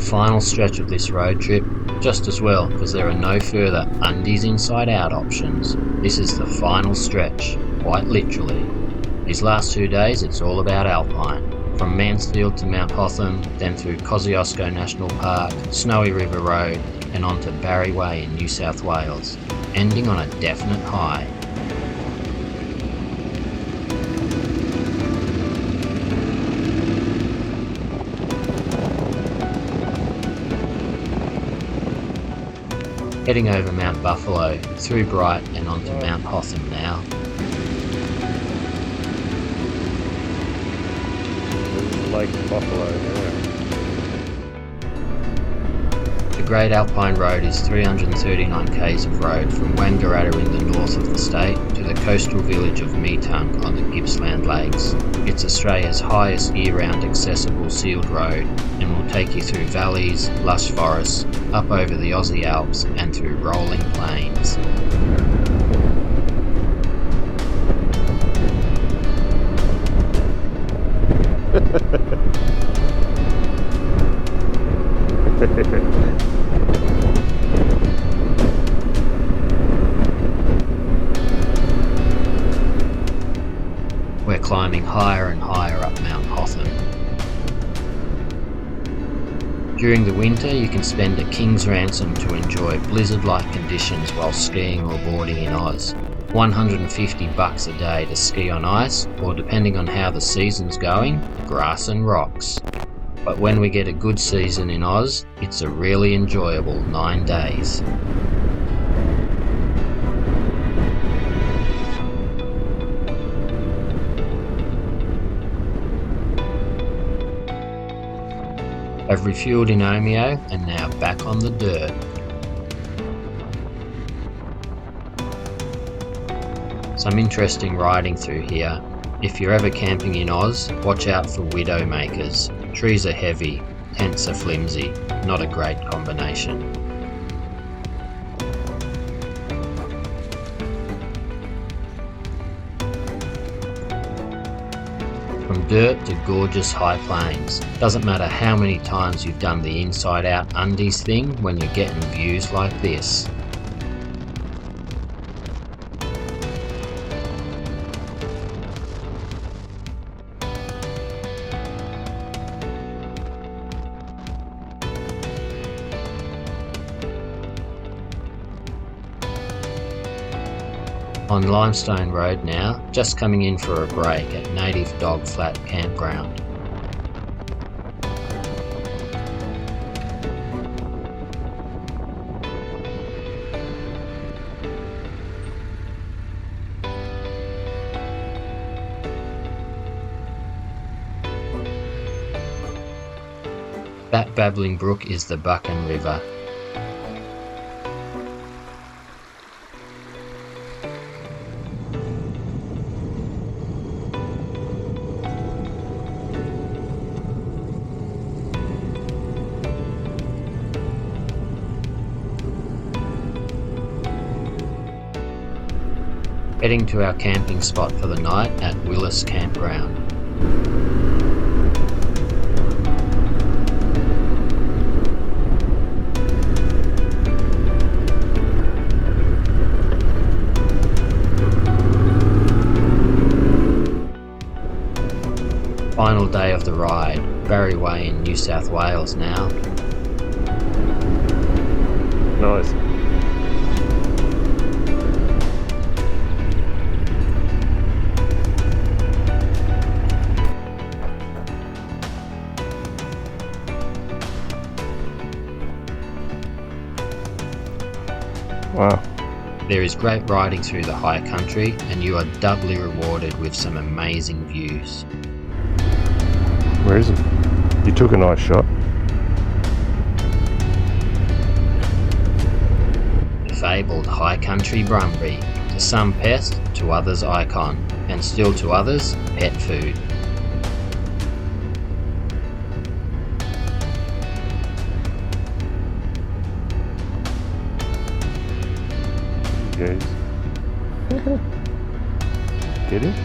final stretch of this road trip, just as well because there are no further undies inside out options. This is the final stretch, quite literally. These last 2 days it's all about Alpine. From Mansfield to Mount Hotham, then through Kosciuszko National Park, Snowy River Road and on to Barry Way in New South Wales, ending on a definite high. Heading over Mount Buffalo, through Bright and onto Mount Hotham now. Lake Buffalo, yeah. The Great Alpine Road is 339 k's of road from Wangaratta in the north of the state to the coastal village of Meetung on the Gippsland Lakes. It's Australia's highest year-round accessible sealed road and will take you through valleys, lush forests, up over the Aussie Alps and through rolling plains. We're climbing higher and higher up Mount Hotham. During the winter you can spend a king's ransom to enjoy blizzard-like conditions while skiing or boarding in Oz. $150 a day to ski on ice, or depending on how the season's going, grass and rocks. But when we get a good season in Oz, it's a really enjoyable 9 days. I've refueled in Omeo and now back on the dirt. Some interesting riding through here. If you're ever camping in Oz, watch out for widowmakers. Trees are heavy, tents are flimsy, not a great combination. From dirt to gorgeous high plains. Doesn't matter how many times you've done the inside out undies thing when you're getting views like this. On Limestone Road now, just coming in for a break at Native Dog Flat Campground. That babbling brook is the Buchan River. Heading to our camping spot for the night at Willis Campground. Final day of the ride, Barry Way in New South Wales now. Nice. Wow. There is great riding through the high country and you are doubly rewarded with some amazing views. Where is it? You took a nice shot. The fabled high country Brumby, to some pest, to others icon, and still to others pet food. Yes. Get it?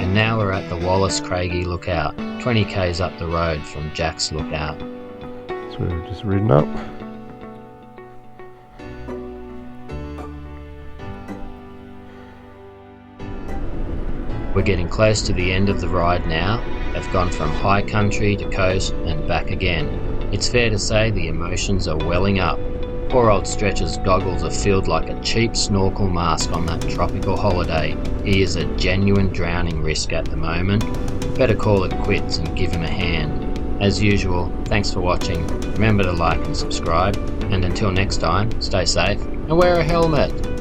And now we're at the Wallace Craigie Lookout, 20 k's up the road from Jack's Lookout. So we've just ridden up. We're getting close to the end of the ride now. They've gone from high country to coast and back again. It's fair to say the emotions are welling up. Poor old Stretch's goggles are filled like a cheap snorkel mask on that tropical holiday. He is a genuine drowning risk at the moment. Better call it quits and give him a hand. As usual, thanks for watching. Remember to like and subscribe. And until next time, stay safe and wear a helmet.